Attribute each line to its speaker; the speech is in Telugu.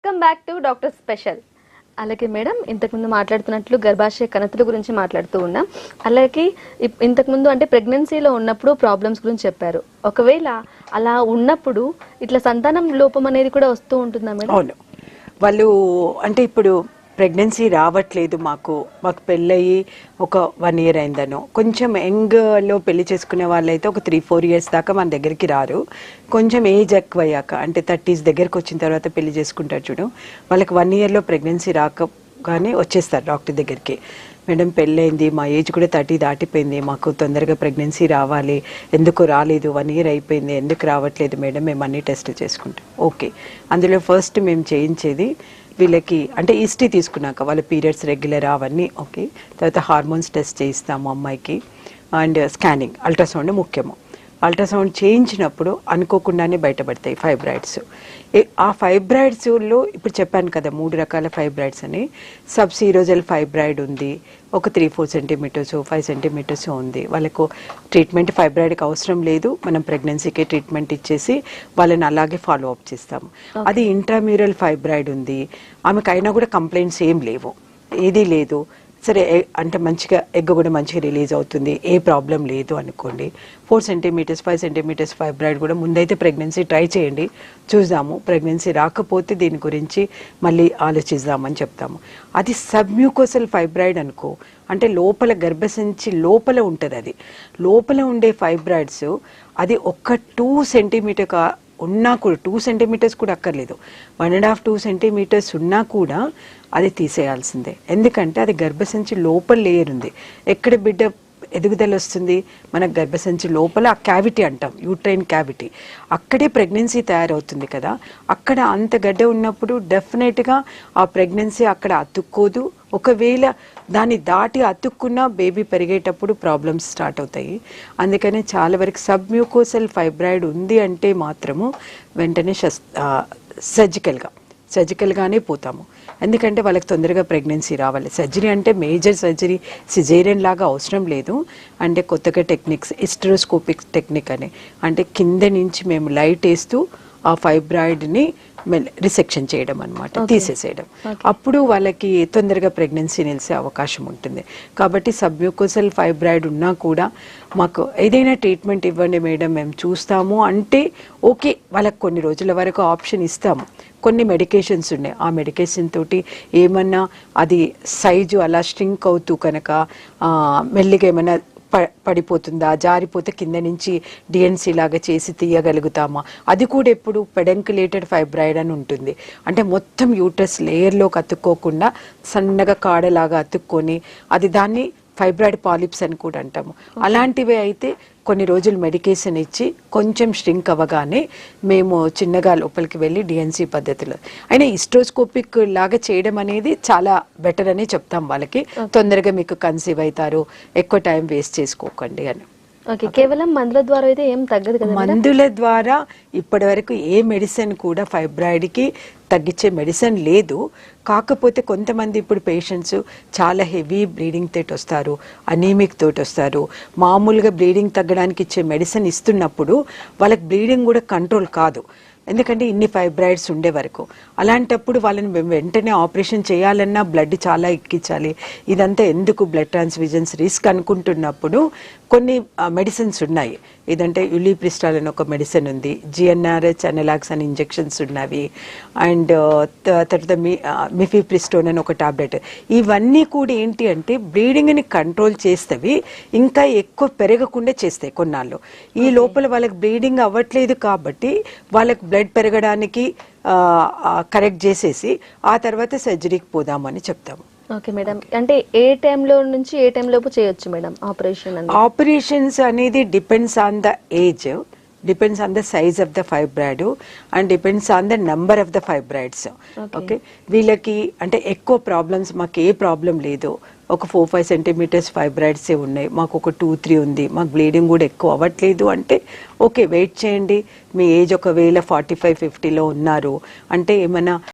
Speaker 1: Welcome back to doctor special. అలాగే మేడం, ఇంతకుముందు మాట్లాడుతున్నట్లు గర్భాశయ కణతుల గురించి మాట్లాడుతూ ఉన్నాం. అలాగే ఇంతకుముందు అంటే ప్రెగ్నెన్సీలో ఉన్నప్పుడు ప్రాబ్లమ్స్ గురించి చెప్పారు. ఒకవేళ అలా ఉన్నప్పుడు ఇట్లా సంతానం లోపం అనేది కూడా వస్తూ ఉంటుందా మేడం?
Speaker 2: అవును, వాళ్ళు అంటే ఇప్పుడు ప్రెగ్నెన్సీ రావట్లేదు, మాకు పెళ్ళయి ఒక 1 year అయిందనో, కొంచెం యంగ్లో పెళ్లి చేసుకునే వాళ్ళైతే ఒక 3-4 years దాకా మన దగ్గరికి రారు. కొంచెం ఏజ్ ఎక్కువయ్యాక అంటే 30s దగ్గరికి వచ్చిన తర్వాత పెళ్లి చేసుకుంటారు చూడు, వాళ్ళకి 1 yearలో ప్రెగ్నెన్సీ రాకగానే వచ్చేస్తారు డాక్టర్ దగ్గరికి. మేడం పెళ్ళైంది, మా ఏజ్ కూడా 30 దాటిపోయింది, మాకు తొందరగా ప్రెగ్నెన్సీ రావాలి, ఎందుకు రాలేదు, 1 year అయిపోయింది, ఎందుకు రావట్లేదు మేడం, మేము అన్ని టెస్టులు చేసుకుంటాం. ఓకే, అందులో ఫస్ట్ మేము చేయించేది వీళ్ళకి అంటే హిస్టరీ తీసుకున్నాక వాళ్ళ పీరియడ్స్ రెగ్యులర్ అవన్నీ ఓకే, తర్వాత హార్మోన్స్ టెస్ట్ చేయిస్తాము అమ్మాయికి, అండ్ స్కానింగ్ అల్ట్రాసౌండ్ ముఖ్యము. అల్ట్రాసౌండ్ చేయించినప్పుడు అనుకోకుండానే బయటపడతాయి ఫైబ్రాయిడ్స్. ఆ ఫైబ్రాయిడ్స్లో ఇప్పుడు చెప్పాను కదా 3 రకాల ఫైబ్రాయిడ్స్ అని. సబ్సీరోజల్ ఫైబ్రాయిడ్ ఉంది, ఒక 3-4 centimeters 5 centimeters ఉంది. వాళ్ళకు ట్రీట్మెంట్ ఫైబ్రాయిడ్కి అవసరం లేదు, మనం ప్రెగ్నెన్సీకే ట్రీట్మెంట్ ఇచ్చేసి వాళ్ళని అలాగే ఫాలో అప్ చేస్తాము. అది ఇంట్రామ్యూరల్ ఫైబ్రాయిడ్ ఉంది, ఆమెకైనా కూడా కంప్లైంట్స్ ఏం లేవు, ఏదీ లేదు, సరే అంటే మంచిగా ఎగ్ కూడా మంచిగా రిలీజ్ అవుతుంది, ఏ ప్రాబ్లం లేదు అనుకోండి. 4 centimeters 5 centimeters ఫైబ్రాయిడ్ కూడా ముందైతే ప్రెగ్నెన్సీ ట్రై చేయండి, చూద్దాము, ప్రెగ్నెన్సీ రాకపోతే దీని గురించి మళ్ళీ ఆలోచిద్దామని చెప్తాము. అది సబ్మ్యూకోసల్ ఫైబ్రాయిడ్ అనుకో, అంటే లోపల గర్భసంచి లోపల ఉంటుంది, అది లోపల ఉండే ఫైబ్రాయిడ్స్, అది ఒక్క 2 centimeters ఉన్నా కూడా 2 centimeters కూడా అక్కర్లేదు, 1.5-2 centimeters ఉన్నా కూడా అది తీసేయాల్సిందే. ఎందుకంటే అది గర్భసంచి లోపల లేయర్ ఉంది, ఎక్కడ బిడ్డ ఎదుగుదల వస్తుంది, మన గర్భసంచి లోపల ఆ క్యావిటీ అంటాం, యూట్రైన్ క్యావిటీ, అక్కడే ప్రెగ్నెన్సీ తయారవుతుంది కదా. అక్కడ అంత గడ్డ ఉన్నప్పుడు డెఫినెట్గా ఆ ప్రెగ్నెన్సీ అక్కడ అతుక్కోదు. ఒకవేళ దాన్ని దాటి అతుక్కున్నా బేబీ పెరిగేటప్పుడు ప్రాబ్లమ్స్ స్టార్ట్ అవుతాయి. అందుకని చాలా వరకు సబ్మ్యూకోసల్ ఫైబ్రాయిడ్ ఉంది అంటే మాత్రము వెంటనే సర్జికల్గానే పోతాము. ఎందుకంటే వాళ్ళకి తొందరగా ప్రెగ్నెన్సీ రావాలి. సర్జరీ అంటే మేజర్ సర్జరీ సిజేరియన్ లాగా అవసరం లేదు. అంటే కొత్తగా టెక్నిక్స్ హిస్టరోస్కోపిక్ టెక్నిక్ అని, అంటే కింద నుంచి మేము లైట్ వేస్తూ ఆ ఫైబ్రాయిడ్ని రిసెక్షన్ చేయడం అనమాట, తీసేసేయడం. అప్పుడు వాళ్ళకి తొందరగా ప్రెగ్నెన్సీ నిలిసే అవకాశం ఉంటుంది. కాబట్టి సబ్మ్యూకోసల్ ఫైబ్రాయిడ్ ఉన్నా కూడా మాకు ఏదైనా ట్రీట్మెంట్ ఇవ్వండి మేడం, మేము చూస్తాము అంటే ఓకే, వాళ్ళకి కొన్ని రోజుల వరకు ఆప్షన్ ఇస్తాము. కొన్ని మెడికేషన్స్ ఉన్నాయి, ఆ మెడికేషన్ తోటి ఏమన్నా అది సైజు అలా స్ట్రింక్ అవుతూ కనుక మెల్లిగా ఏమైనా పడిపోతుందా, జారిపోతే కింద నుంచి డిఎన్సీ లాగా చేసి తీయగలుగుతామా. అది కూడా ఎప్పుడు పెడంకులేటెడ్ ఫైబ్రాయిడ్ అని ఉంటుంది, అంటే మొత్తం యూట్రస్ లేయర్లోకి అతుక్కోకుండా సన్నగా కాడలాగా అతుక్కొని అది దాన్ని ఫైబ్రాయిడ్ పాలిప్స్ అని కూడా అంటాము. అలాంటివి అయితే కొన్ని రోజులు మెడికేషన్ ఇచ్చి కొంచెం స్ట్రింక్ అవ్వగానే మేము చిన్నగా లోపలికి వెళ్ళి డిఎన్సీ పద్ధతిలో అయినా హిస్టరోస్కోపిక్ లాగా చేయడం అనేది చాలా బెటర్ అని చెప్తాం వాళ్ళకి. తొందరగా మీకు కన్సీవ్ అవుతారు, ఎక్కువ టైం వేస్ట్ చేసుకోకండి అని.
Speaker 1: ఓకే, కేవలం మందుల ద్వారా అయితే ఏం తగ్గదు కదా?
Speaker 2: మందుల ద్వారా ఇప్పటి వరకు ఏ మెడిసిన్ కూడా ఫైబ్రాయిడ్కి తగ్గించే మెడిసిన్ లేదు. కాకపోతే కొంతమంది ఇప్పుడు పేషెంట్స్ చాలా హెవీ బ్లీడింగ్ తోటి వస్తారు, అనీమిక్ తోటి వస్తారు. మామూలుగా బ్లీడింగ్ తగ్గడానికి ఇచ్చే మెడిసిన్ ఇస్తున్నప్పుడు వాళ్ళకి బ్లీడింగ్ కూడా కంట్రోల్ కాదు, ఎందుకంటే ఇన్ని ఫైబ్రాయిడ్స్ ఉండే వరకు. అలాంటప్పుడు వాళ్ళని వెంటనే ఆపరేషన్ చేయాలన్నా బ్లడ్ చాలా ఎక్కించాలి, ఇదంతా ఎందుకు, బ్లడ్ ట్రాన్స్ఫ్యూజన్స్ రిస్క్ అనుకుంటున్నప్పుడు కొన్ని మెడిసిన్స్ ఉన్నాయి. ఇదంటే యులిప్రిస్టాల్ అని ఒక మెడిసిన్ ఉంది, జిఎన్ఆర్హెచ్ అనలాక్స్ అని ఇంజెక్షన్స్ ఉన్నవి, అండ్ తర్వాత మిఫిప్రిస్టోన్ అని ఒక టాబ్లెట్. ఇవన్నీ కూడా ఏంటి అంటే బ్లీడింగ్ని కంట్రోల్ చేస్తవి, ఇంకా ఎక్కువ పెరగకుండా చేస్తాయి కొన్నాళ్ళు. ఈ లోపల వాళ్ళకి బ్లీడింగ్ అవ్వట్లేదు కాబట్టి వాళ్ళకి బ్లడ్ పెరగడానికి కరెక్ట్ చేసేసి ఆ తర్వాత సర్జరీకి పోదామని చెప్తాము.
Speaker 1: ఓకే మేడం, అంటే ఏ టైంలో నుంచి ఏ టైం లోపు చేయొచ్చు మేడం ఆపరేషన్?
Speaker 2: ఆపరేషన్స్ అనేది depends on the age, depends on the size of the fibroid and depends on the number of the fibroids. Okay, వీళ్ళకి అంటే ఎక్కువ ప్రాబ్లమ్స్, మాకు ఏ ప్రాబ్లం లేదు, ఒక 4-5 centimeters ఫైబ్రాయిడ్సే ఉన్నాయి, మాకు ఒక 2-3 ఉంది, మాకు బ్లీడింగ్ కూడా ఎక్కువ అవ్వట్లేదు అంటే ఓకే వెయిట్ చేయండి. మీ ఏజ్ ఒకవేళ 45-50లో ఉన్నారు అంటే ఏమైనా